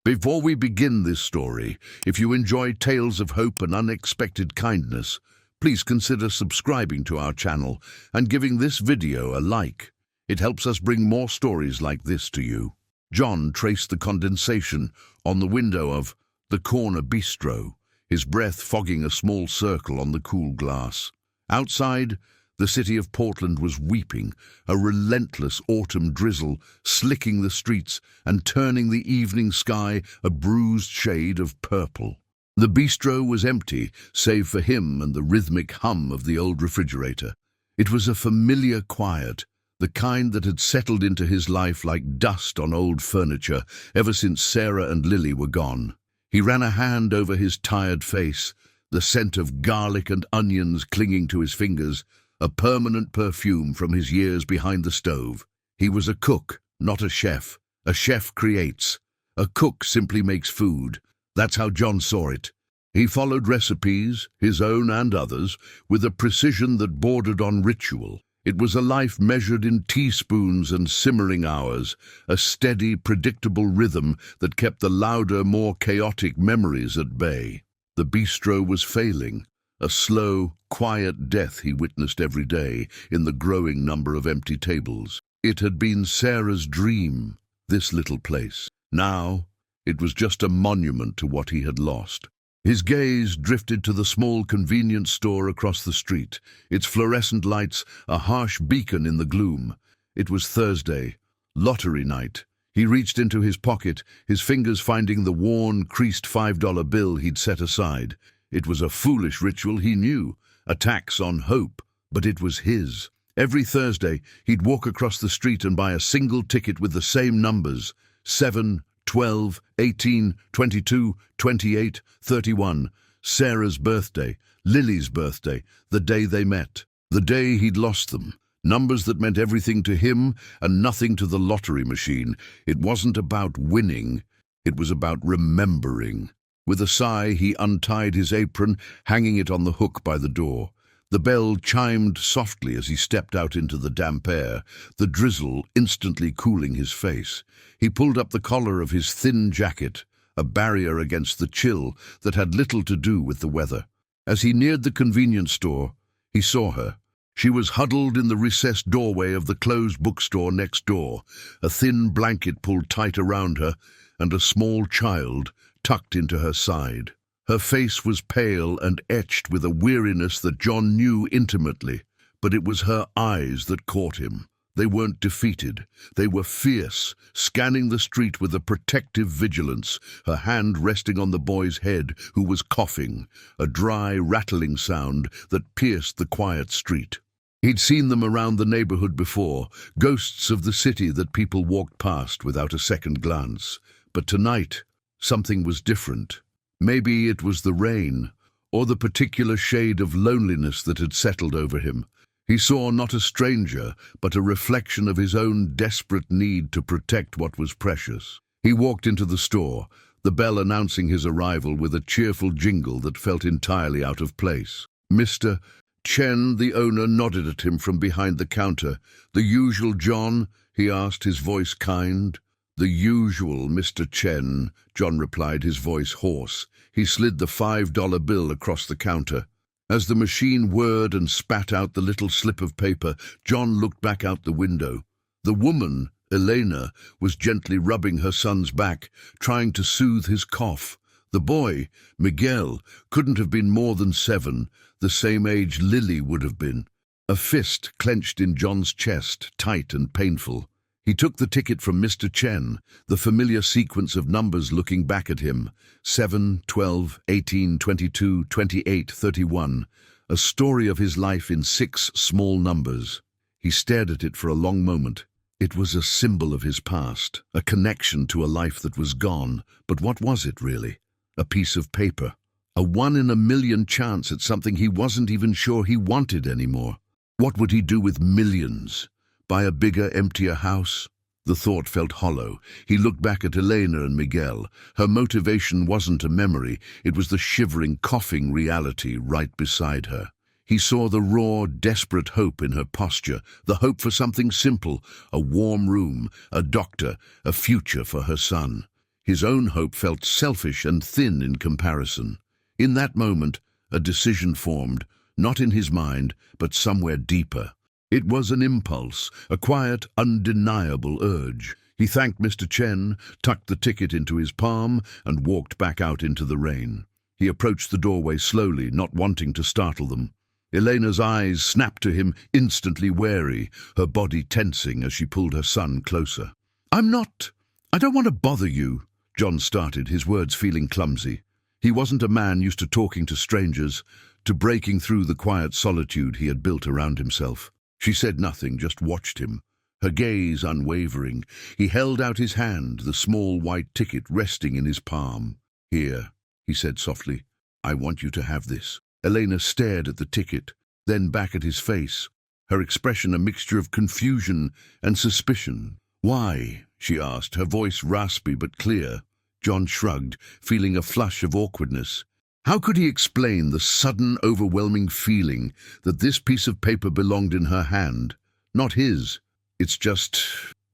Before we begin this story, if you enjoy tales of hope and unexpected kindness, please consider subscribing to our channel and giving this video a like. It helps us bring more stories like this to you. John traced the condensation on the window of the corner bistro, his breath fogging a small circle on the cool glass. Outside, the city of Portland was weeping, a relentless autumn drizzle slicking the streets and turning the evening sky a bruised shade of purple. The bistro was empty, save for him and the rhythmic hum of the old refrigerator. It was a familiar quiet, the kind that had settled into his life like dust on old furniture ever since Sarah and Lily were gone. He ran a hand over his tired face, the scent of garlic and onions clinging to his fingers, a permanent perfume from his years behind the stove. He was a cook, not a chef. A chef creates. A cook simply makes food. That's how John saw it. He followed recipes, his own and others, with a precision that bordered on ritual. It was a life measured in teaspoons and simmering hours, a steady, predictable rhythm that kept the louder, more chaotic memories at bay. The bistro was failing. A slow, quiet death he witnessed every day in the growing number of empty tables. It had been Sarah's dream, this little place. Now, it was just a monument to what he had lost. His gaze drifted to the small convenience store across the street, its fluorescent lights a harsh beacon in the gloom. It was Thursday, lottery night. He reached into his pocket, his fingers finding the worn, creased $5 bill he'd set aside. It was a foolish ritual, he knew, a tax on hope, but it was his. Every Thursday, he'd walk across the street and buy a single ticket with the same numbers, 7, 12, 18, 22, 28, 31. Sarah's birthday, Lily's birthday, the day they met, the day he'd lost them. Numbers that meant everything to him and nothing to the lottery machine. It wasn't about winning, it was about remembering. With a sigh, he untied his apron, hanging it on the hook by the door. The bell chimed softly as he stepped out into the damp air, the drizzle instantly cooling his face. He pulled up the collar of his thin jacket, a barrier against the chill that had little to do with the weather. As he neared the convenience store, he saw her. She was huddled in the recessed doorway of the closed bookstore next door, a thin blanket pulled tight around her, and a small child tucked into her side. Her face was pale and etched with a weariness that John knew intimately, but it was her eyes that caught him. They weren't defeated. They were fierce, scanning the street with a protective vigilance, her hand resting on the boy's head, who was coughing, a dry, rattling sound that pierced the quiet street. He'd seen them around the neighborhood before, ghosts of the city that people walked past without a second glance. But tonight, something was different. Maybe it was the rain, or the particular shade of loneliness that had settled over him. He saw not a stranger, but a reflection of his own desperate need to protect what was precious. He walked into the store, the bell announcing his arrival with a cheerful jingle that felt entirely out of place. Mr. Chen, the owner, nodded at him from behind the counter. "The usual, John?" he asked, his voice kind. "The usual, Mr. Chen," John replied, his voice hoarse. He slid the $5 bill across the counter. As the machine whirred and spat out the little slip of paper, John looked back out the window. The woman, Elena, was gently rubbing her son's back, trying to soothe his cough. The boy, Miguel, couldn't have been more than 7, the same age Lily would have been. A fist clenched in John's chest, tight and painful. He took the ticket from Mr. Chen, the familiar sequence of numbers looking back at him. 7, 12, 18, 22, 28, 31. A story of his life in 6 small numbers. He stared at it for a long moment. It was a symbol of his past, a connection to a life that was gone. But what was it, really? A piece of paper. A 1 in a million chance at something he wasn't even sure he wanted anymore. What would he do with millions? Buy a bigger, emptier house? The thought felt hollow. He looked back at Elena and Miguel. Her motivation wasn't a memory. It was the shivering, coughing reality right beside her. He saw the raw, desperate hope in her posture, the hope for something simple, a warm room, a doctor, a future for her son. His own hope felt selfish and thin in comparison. In that moment, a decision formed, not in his mind, but somewhere deeper. It was an impulse, a quiet, undeniable urge. He thanked Mr. Chen, tucked the ticket into his palm, and walked back out into the rain. He approached the doorway slowly, not wanting to startle them. Elena's eyes snapped to him, instantly wary, her body tensing as she pulled her son closer. I don't want to bother you, John started, his words feeling clumsy. He wasn't a man used to talking to strangers, to breaking through the quiet solitude he had built around himself. She said nothing, just watched him, her gaze unwavering. He held out his hand, the small white ticket resting in his palm. Here, he said softly, I want you to have this. Elena stared at the ticket, then back at his face, her expression a mixture of confusion and suspicion. Why? She asked, her voice raspy but clear. John shrugged, feeling a flush of awkwardness. How could he explain the sudden, overwhelming feeling that this piece of paper belonged in her hand, not his? It's just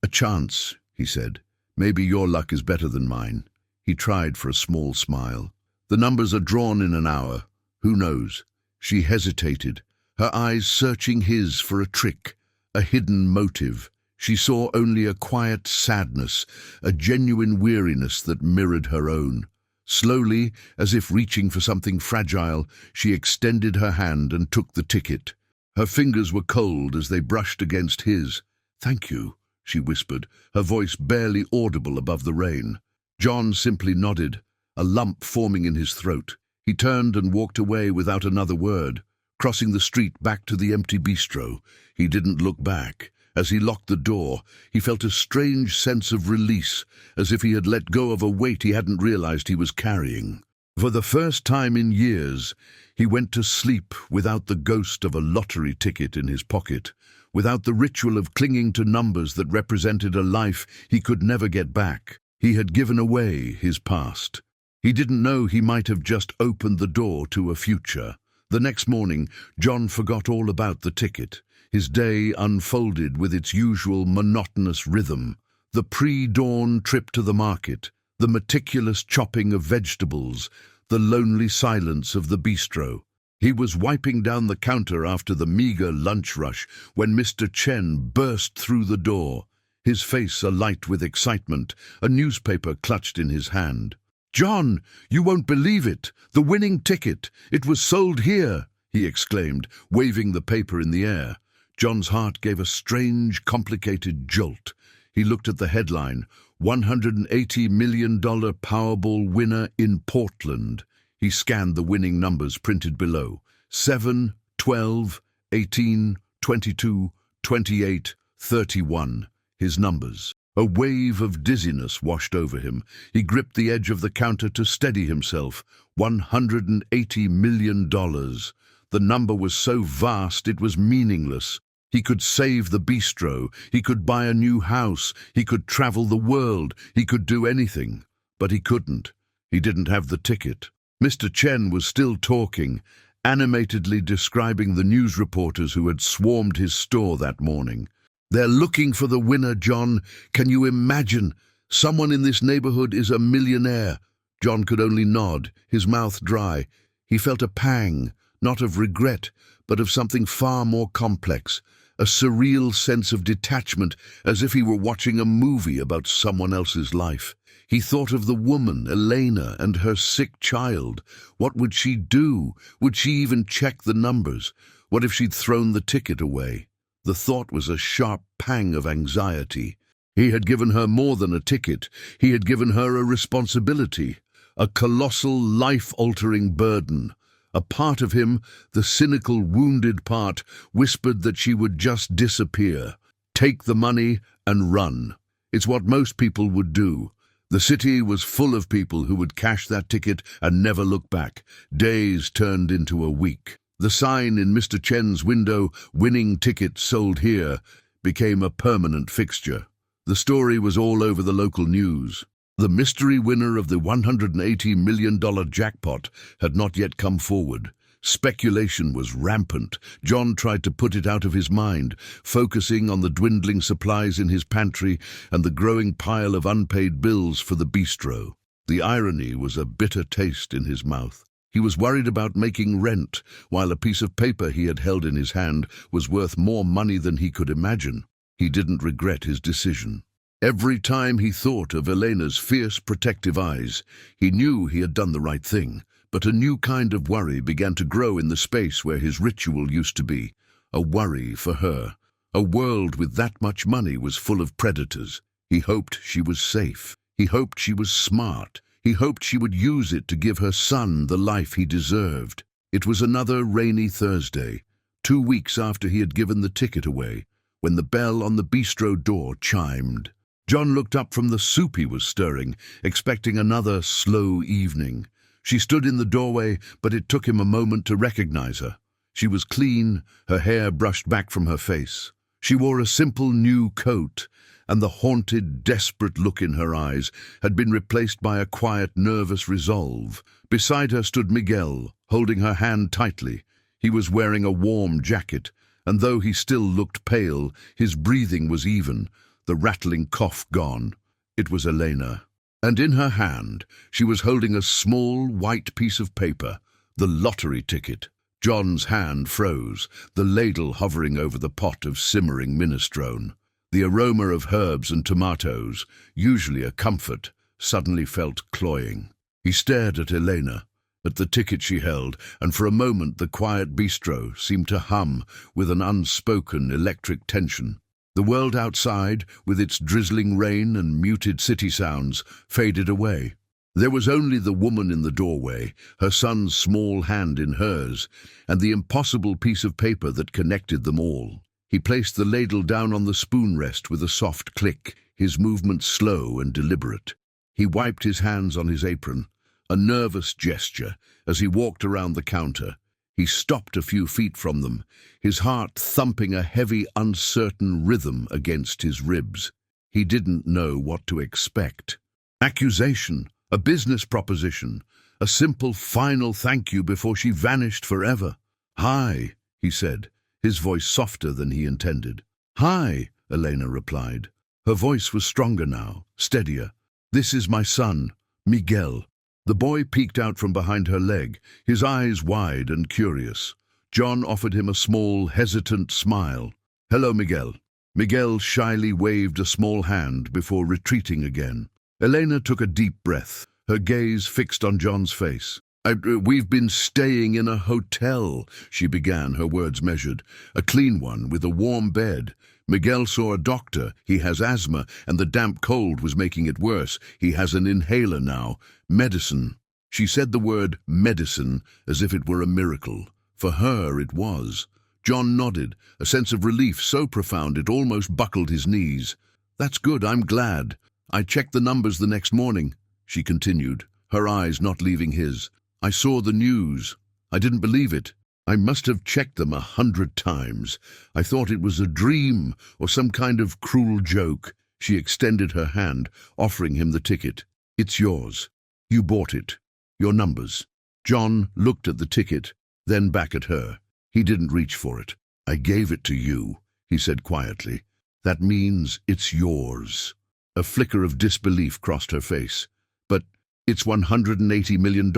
a chance, he said. Maybe your luck is better than mine. He tried for a small smile. The numbers are drawn in an hour. Who knows? She hesitated, her eyes searching his for a trick, a hidden motive. She saw only a quiet sadness, a genuine weariness that mirrored her own. Slowly, as if reaching for something fragile, she extended her hand and took the ticket. Her fingers were cold as they brushed against his. Thank you, she whispered, her voice barely audible above the rain. John simply nodded, a lump forming in his throat. He turned and walked away without another word, crossing the street back to the empty bistro. He didn't look back. As he locked the door, he felt a strange sense of release, as if he had let go of a weight he hadn't realized he was carrying. For the first time in years, he went to sleep without the ghost of a lottery ticket in his pocket, without the ritual of clinging to numbers that represented a life he could never get back. He had given away his past. He didn't know he might have just opened the door to a future. The next morning, John forgot all about the ticket. His day unfolded with its usual monotonous rhythm. The pre-dawn trip to the market, the meticulous chopping of vegetables, the lonely silence of the bistro. He was wiping down the counter after the meager lunch rush when Mr. Chen burst through the door, his face alight with excitement, a newspaper clutched in his hand. "John, you won't believe it! The winning ticket! It was sold here!" he exclaimed, waving the paper in the air. John's heart gave a strange, complicated jolt. He looked at the headline, $180 million Powerball winner in Portland. He scanned the winning numbers printed below. 7, 12, 18, 22, 28, 31. His numbers. A wave of dizziness washed over him. He gripped the edge of the counter to steady himself. $180 million. The number was so vast it was meaningless. He could save the bistro, he could buy a new house, he could travel the world, he could do anything. But he couldn't. He didn't have the ticket. Mr. Chen was still talking, animatedly describing the news reporters who had swarmed his store that morning. "They're looking for the winner, John. Can you imagine? Someone in this neighborhood is a millionaire." John could only nod, his mouth dry. He felt a pang, not of regret, but of something far more complex, a surreal sense of detachment, as if he were watching a movie about someone else's life. He thought of the woman, Elena, and her sick child. What would she do? Would she even check the numbers? What if she'd thrown the ticket away? The thought was a sharp pang of anxiety. He had given her more than a ticket. He had given her a responsibility, a colossal, life-altering burden. A part of him, the cynical, wounded part, whispered that she would just disappear, take the money and run. It's what most people would do. The city was full of people who would cash that ticket and never look back. Days turned into a week. The sign in Mr. Chen's window, "Winning ticket sold here," became a permanent fixture. The story was all over the local news. The mystery winner of the $180 million jackpot had not yet come forward. Speculation was rampant. John tried to put it out of his mind, focusing on the dwindling supplies in his pantry and the growing pile of unpaid bills for the bistro. The irony was a bitter taste in his mouth. He was worried about making rent, while a piece of paper he had held in his hand was worth more money than he could imagine. He didn't regret his decision. Every time he thought of Elena's fierce, protective eyes, he knew he had done the right thing. But a new kind of worry began to grow in the space where his ritual used to be. A worry for her. A world with that much money was full of predators. He hoped she was safe. He hoped she was smart. He hoped she would use it to give her son the life he deserved. It was another rainy Thursday, 2 weeks after he had given the ticket away, when the bell on the bistro door chimed. John looked up from the soup he was stirring, expecting another slow evening. She stood in the doorway, but it took him a moment to recognize her. She was clean, her hair brushed back from her face. She wore a simple new coat, and the haunted, desperate look in her eyes had been replaced by a quiet, nervous resolve. Beside her stood Miguel, holding her hand tightly. He was wearing a warm jacket, and though he still looked pale, his breathing was even, the rattling cough gone. It was Elena. And in her hand, she was holding a small, white piece of paper, the lottery ticket. John's hand froze, the ladle hovering over the pot of simmering minestrone. The aroma of herbs and tomatoes, usually a comfort, suddenly felt cloying. He stared at Elena, at the ticket she held, and for a moment the quiet bistro seemed to hum with an unspoken electric tension. The world outside, with its drizzling rain and muted city sounds, faded away. There was only the woman in the doorway, her son's small hand in hers, and the impossible piece of paper that connected them all. He placed the ladle down on the spoon rest with a soft click, his movements slow and deliberate. He wiped his hands on his apron, a nervous gesture, as he walked around the counter. He stopped a few feet from them, his heart thumping a heavy, uncertain rhythm against his ribs. He didn't know what to expect. Accusation, a business proposition, a simple final thank you before she vanished forever. "Hi," he said, his voice softer than he intended. "Hi," Elena replied. Her voice was stronger now, steadier. "This is my son, Miguel." The boy peeked out from behind her leg, his eyes wide and curious. John offered him a small, hesitant smile. "Hello, Miguel." Miguel shyly waved a small hand before retreating again. Elena took a deep breath, her gaze fixed on John's face. "We've been staying in a hotel," she began, her words measured. "A clean one, with a warm bed. Miguel saw a doctor. He has asthma, and the damp cold was making it worse. He has an inhaler now. Medicine." She said the word medicine as if it were a miracle. For her it was. John nodded, a sense of relief so profound it almost buckled his knees. "That's good, I'm glad. I checked the numbers the next morning," she continued, her eyes not leaving his. "I saw the news. I didn't believe it. I must have checked them 100 times. I thought it was a dream or some kind of cruel joke." She extended her hand, offering him the ticket. "It's yours. You bought it. Your numbers." John looked at the ticket, then back at her. He didn't reach for it. "I gave it to you," he said quietly. "That means it's yours." A flicker of disbelief crossed her face. "But it's $180 million.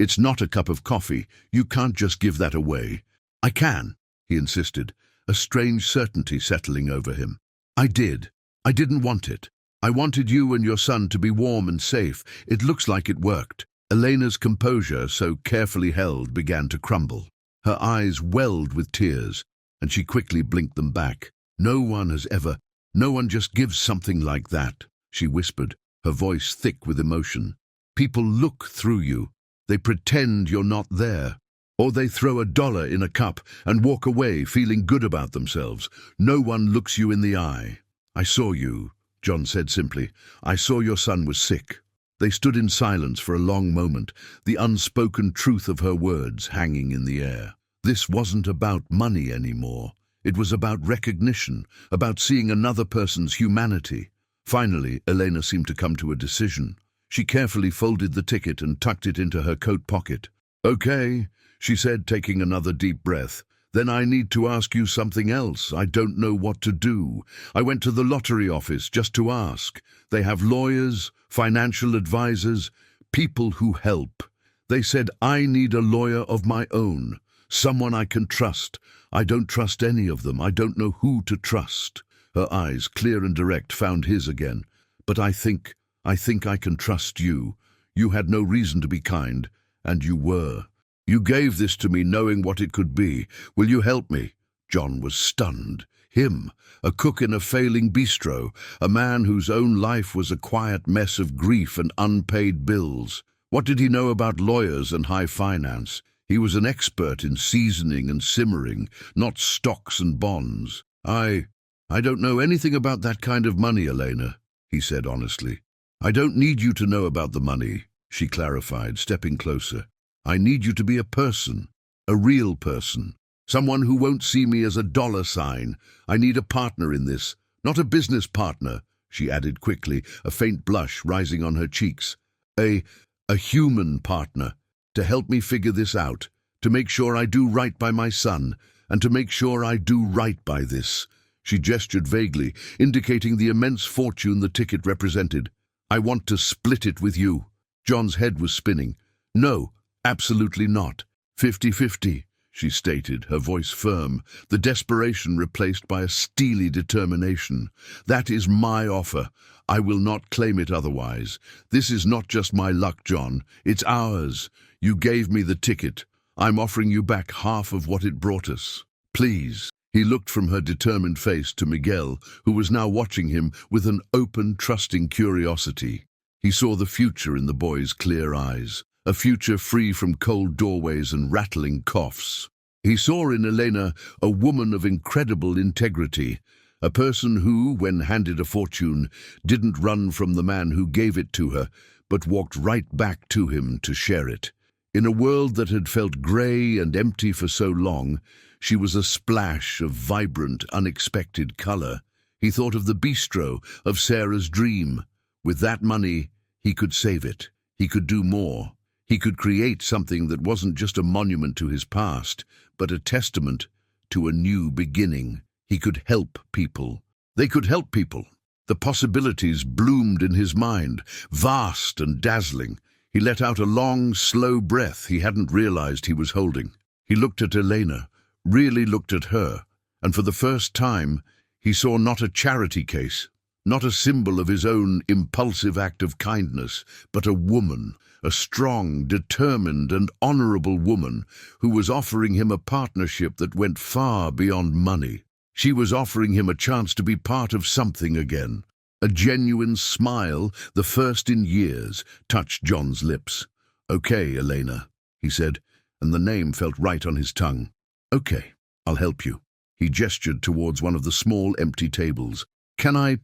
It's not a cup of coffee. You can't just give that away." "I can," he insisted, a strange certainty settling over him. "I did. I didn't want it. I wanted you and your son to be warm and safe. It looks like it worked." Elena's composure, so carefully held, began to crumble. Her eyes welled with tears, and she quickly blinked them back. No one just gives something like that," she whispered, her voice thick with emotion. "People look through you. They pretend you're not there. Or they throw $1 in a cup and walk away feeling good about themselves. No one looks you in the eye." "I saw you," John said simply. "I saw your son was sick." They stood in silence for a long moment, the unspoken truth of her words hanging in the air. This wasn't about money anymore. It was about recognition, about seeing another person's humanity. Finally, Elena seemed to come to a decision. She carefully folded the ticket and tucked it into her coat pocket. Okay, she said, taking another deep breath. Then I need to ask you something else. I don't know what to do. I went to the lottery office just to ask. They have lawyers, financial advisors, people who help. They said I need a lawyer of my own, someone I can trust. I don't trust any of them. I don't know who to trust. Her eyes, clear and direct, found his again. But I think I can trust you. You had no reason to be kind, and you were. You gave this to me knowing what it could be. Will you help me? John was stunned. Him, a cook in a failing bistro, a man whose own life was a quiet mess of grief and unpaid bills. What did he know about lawyers and high finance? He was an expert in seasoning and simmering, not stocks and bonds. I don't know anything about that kind of money, Elena, he said honestly. I don't need you to know about the money, she clarified, stepping closer. I need you to be a person, a real person, someone who won't see me as a dollar sign. I need a partner in this, not a business partner, she added quickly, a faint blush rising on her cheeks. A human partner, to help me figure this out, to make sure I do right by my son, and to make sure I do right by this. She gestured vaguely, indicating the immense fortune the ticket represented. I want to split it with you. John's head was spinning. No. Absolutely not. 50-50, she stated, her voice firm, the desperation replaced by a steely determination. That is my offer. I will not claim it otherwise. This is not just my luck, John. It's ours. You gave me the ticket. I'm offering you back half of what it brought us. Please. He looked from her determined face to Miguel, who was now watching him with an open, trusting curiosity. He saw the future in the boy's clear eyes. A future free from cold doorways and rattling coughs. He saw in Elena a woman of incredible integrity, a person who, when handed a fortune, didn't run from the man who gave it to her, but walked right back to him to share it. In a world that had felt grey and empty for so long, she was a splash of vibrant, unexpected colour. He thought of the bistro, of Sarah's dream. With that money, he could save it. He could do more. He could create something that wasn't just a monument to his past, but a testament to a new beginning. He could help people. They could help people. The possibilities bloomed in his mind, vast and dazzling. He let out a long, slow breath he hadn't realized he was holding. He looked at Elena, really looked at her, and for the first time, he saw not a charity case, not a symbol of his own impulsive act of kindness, but a woman, a strong, determined and honorable woman who was offering him a partnership that went far beyond money. She was offering him a chance to be part of something again. A genuine smile, the first in years, touched John's lips. Okay, Elena, he said, and the name felt right on his tongue. Okay, I'll help you. He gestured towards one of the small empty tables. Can I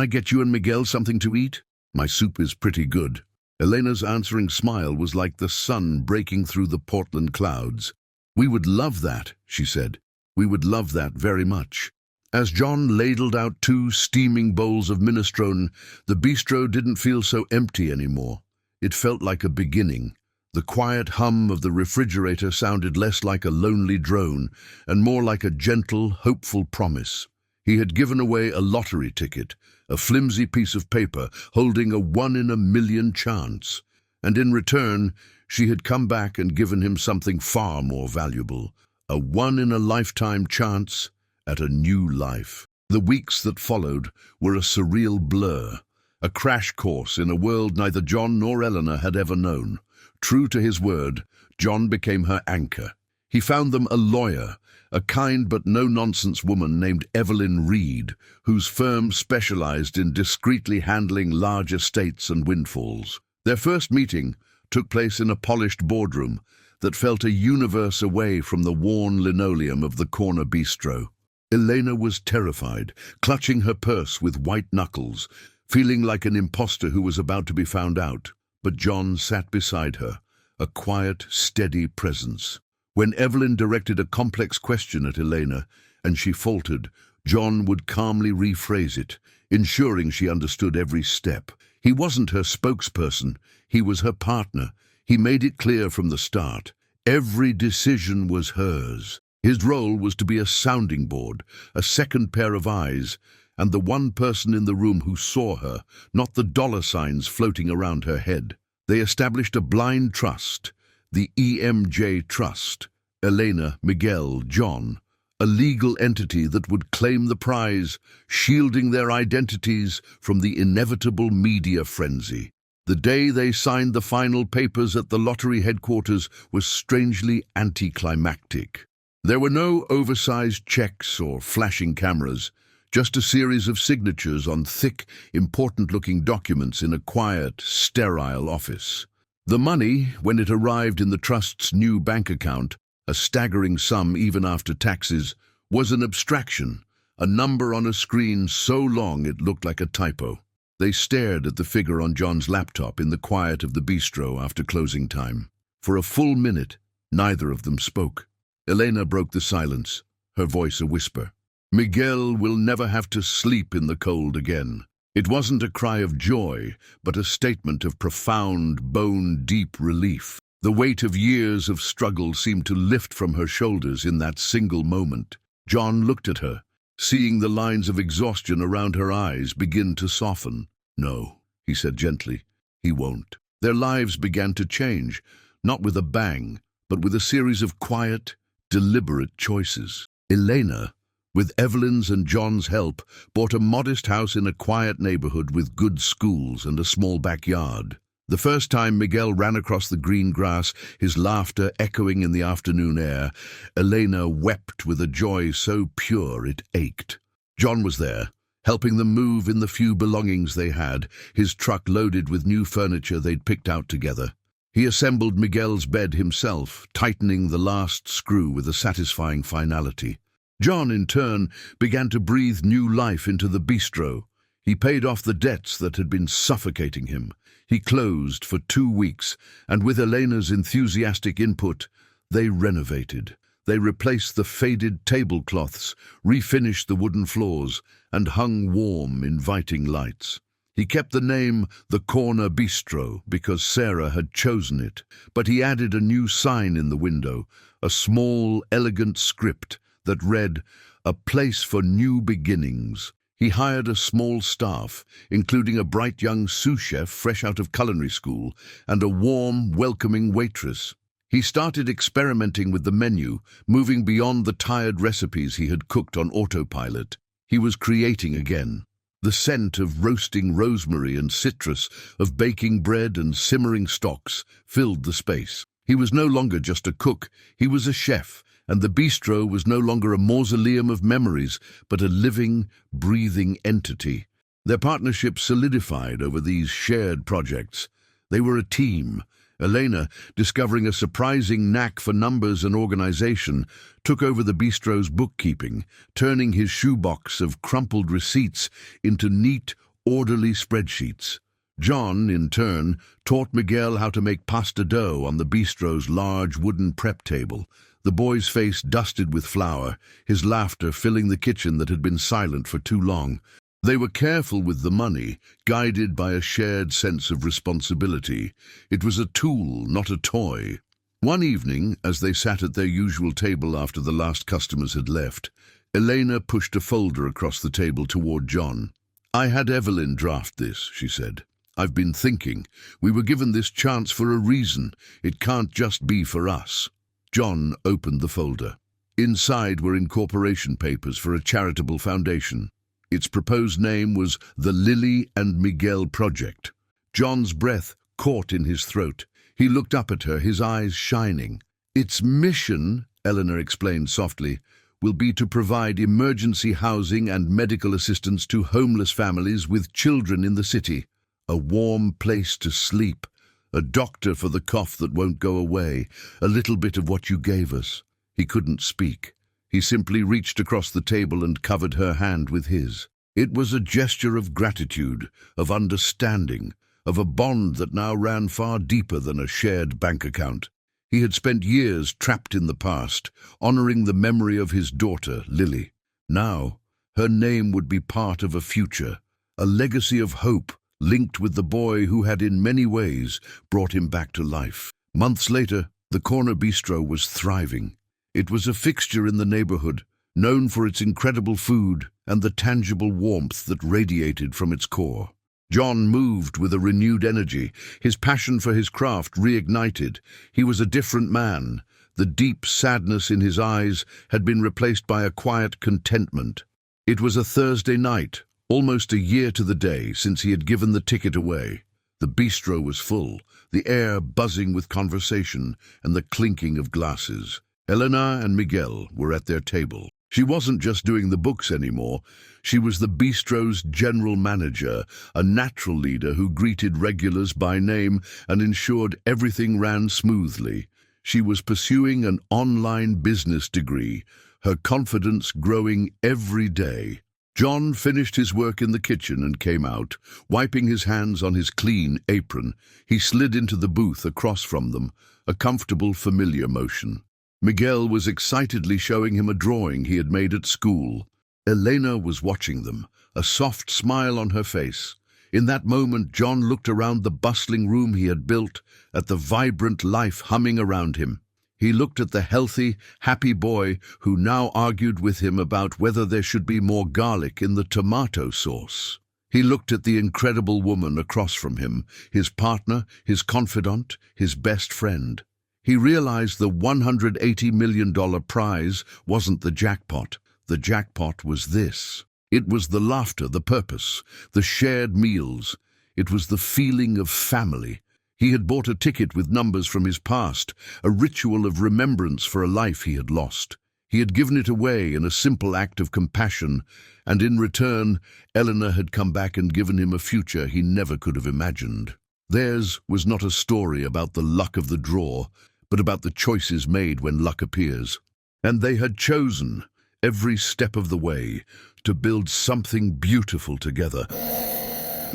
get you and Miguel something to eat? My soup is pretty good. Elena's answering smile was like the sun breaking through the Portland clouds. We would love that, she said. We would love that very much. As John ladled out 2 steaming bowls of minestrone, the bistro didn't feel so empty anymore. It felt like a beginning. The quiet hum of the refrigerator sounded less like a lonely drone and more like a gentle, hopeful promise. He had given away a lottery ticket, a flimsy piece of paper holding a 1-in-a-million chance. And in return, she had come back and given him something far more valuable, a 1-in-a-lifetime chance at a new life. The weeks that followed were a surreal blur, a crash course in a world neither John nor Elena had ever known. True to his word, John became her anchor. He found them a lawyer, a kind but no-nonsense woman named Evelyn Reed, whose firm specialized in discreetly handling large estates and windfalls. Their first meeting took place in a polished boardroom that felt a universe away from the worn linoleum of the corner bistro. Elena was terrified, clutching her purse with white knuckles, feeling like an imposter who was about to be found out. But John sat beside her, a quiet, steady presence. When Evelyn directed a complex question at Elena, and she faltered, John would calmly rephrase it, ensuring she understood every step. He wasn't her spokesperson, he was her partner. He made it clear from the start. Every decision was hers. His role was to be a sounding board, a second pair of eyes, and the one person in the room who saw her, not the dollar signs floating around her head. They established a blind trust, the EMJ Trust, Elena, Miguel, John, a legal entity that would claim the prize, shielding their identities from the inevitable media frenzy. The day they signed the final papers at the lottery headquarters was strangely anticlimactic. There were no oversized checks or flashing cameras, just a series of signatures on thick, important-looking documents in a quiet, sterile office. The money, when it arrived in the trust's new bank account, a staggering sum even after taxes, was an abstraction, a number on a screen so long it looked like a typo. They stared at the figure on John's laptop in the quiet of the bistro after closing time. For a full minute, neither of them spoke. Elena broke the silence, her voice a whisper. Miguel will never have to sleep in the cold again. It wasn't a cry of joy, but a statement of profound, bone-deep relief. The weight of years of struggle seemed to lift from her shoulders in that single moment. John looked at her, seeing the lines of exhaustion around her eyes begin to soften. No, he said gently, he won't. Their lives began to change, not with a bang, but with a series of quiet, deliberate choices. Elena, with Evelyn's and John's help, bought a modest house in a quiet neighborhood with good schools and a small backyard. The first time Miguel ran across the green grass, his laughter echoing in the afternoon air, Elena wept with a joy so pure it ached. John was there, helping them move in the few belongings they had, his truck loaded with new furniture they'd picked out together. He assembled Miguel's bed himself, tightening the last screw with a satisfying finality. John, in turn, began to breathe new life into the bistro. He paid off the debts that had been suffocating him. He closed for 2 weeks, and with Elena's enthusiastic input, they renovated. They replaced the faded tablecloths, refinished the wooden floors, and hung warm, inviting lights. He kept the name The Corner Bistro because Sarah had chosen it, but he added a new sign in the window, a small, elegant script that read, "A place for new beginnings." He hired a small staff, including a bright young sous chef fresh out of culinary school and a warm, welcoming waitress. He started experimenting with the menu, moving beyond the tired recipes he had cooked on autopilot. He was creating again. The scent of roasting rosemary and citrus, of baking bread and simmering stocks, filled the space. He was no longer just a cook, he was a chef, and the bistro was no longer a mausoleum of memories, but a living, breathing entity. Their partnership solidified over these shared projects. They were a team. Elena, discovering a surprising knack for numbers and organization, took over the bistro's bookkeeping, turning his shoebox of crumpled receipts into neat, orderly spreadsheets. John, in turn, taught Miguel how to make pasta dough on the bistro's large wooden prep table. The boy's face dusted with flour, his laughter filling the kitchen that had been silent for too long. They were careful with the money, guided by a shared sense of responsibility. It was a tool, not a toy. One evening, as they sat at their usual table after the last customers had left, Elena pushed a folder across the table toward John. "I had Evelyn draft this," she said. "I've been thinking. We were given this chance for a reason. It can't just be for us." John opened the folder. Inside were incorporation papers for a charitable foundation. Its proposed name was the Lily and Miguel Project. John's breath caught in his throat. He looked up at her, his eyes shining. "Its mission," Eleanor explained softly, "will be to provide emergency housing and medical assistance to homeless families with children in the city. A warm place to sleep. A doctor for the cough that won't go away. A little bit of what you gave us." He couldn't speak. He simply reached across the table and covered her hand with his. It was a gesture of gratitude, of understanding, of a bond that now ran far deeper than a shared bank account. He had spent years trapped in the past, honoring the memory of his daughter, Lily. Now, her name would be part of a future, a legacy of hope, linked with the boy who had in many ways brought him back to life. Months later, The corner bistro was thriving. It was a fixture in the neighborhood, known for its incredible food and the tangible warmth that radiated from its core. John moved with a renewed energy, his passion for his craft reignited. He was a different man. The deep sadness in his eyes had been replaced by a quiet contentment. It was a Thursday night, almost a year to the day since he had given the ticket away. The bistro was full, the air buzzing with conversation and the clinking of glasses. Elena and Miguel were at their table. She wasn't just doing the books anymore. She was the bistro's general manager, a natural leader who greeted regulars by name and ensured everything ran smoothly. She was pursuing an online business degree, her confidence growing every day. John finished his work in the kitchen and came out, wiping his hands on his clean apron. He slid into the booth across from them, a comfortable, familiar motion. Miguel was excitedly showing him a drawing he had made at school. Elena was watching them, a soft smile on her face. In that moment, John looked around the bustling room he had built, at the vibrant life humming around him. He looked at the healthy, happy boy who now argued with him about whether there should be more garlic in the tomato sauce. He looked at the incredible woman across from him, his partner, his confidant, his best friend. He realized the $180 million prize wasn't the jackpot. The jackpot was this. It was the laughter, the purpose, the shared meals. It was the feeling of family. He had bought a ticket with numbers from his past, a ritual of remembrance for a life he had lost. He had given it away in a simple act of compassion, and in return, Elena had come back and given him a future he never could have imagined. Theirs was not a story about the luck of the draw, but about the choices made when luck appears. And they had chosen, every step of the way, to build something beautiful together.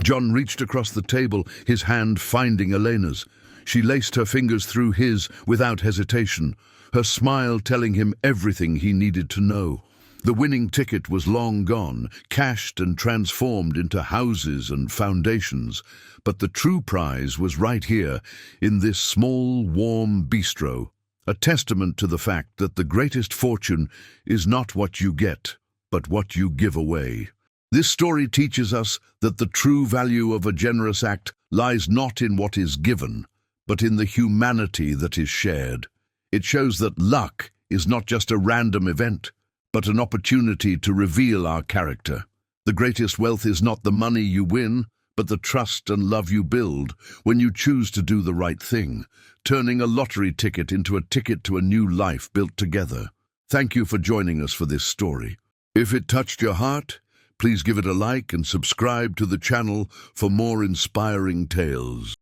John reached across the table, his hand finding Elena's. She laced her fingers through his without hesitation, her smile telling him everything he needed to know. The winning ticket was long gone, cashed and transformed into houses and foundations, but the true prize was right here, in this small, warm bistro, a testament to the fact that the greatest fortune is not what you get, but what you give away. This story teaches us that the true value of a generous act lies not in what is given, but in the humanity that is shared. It shows that luck is not just a random event, but an opportunity to reveal our character. The greatest wealth is not the money you win, but the trust and love you build when you choose to do the right thing, turning a lottery ticket into a ticket to a new life built together. Thank you for joining us for this story. If it touched your heart, please give it a like and subscribe to the channel for more inspiring tales.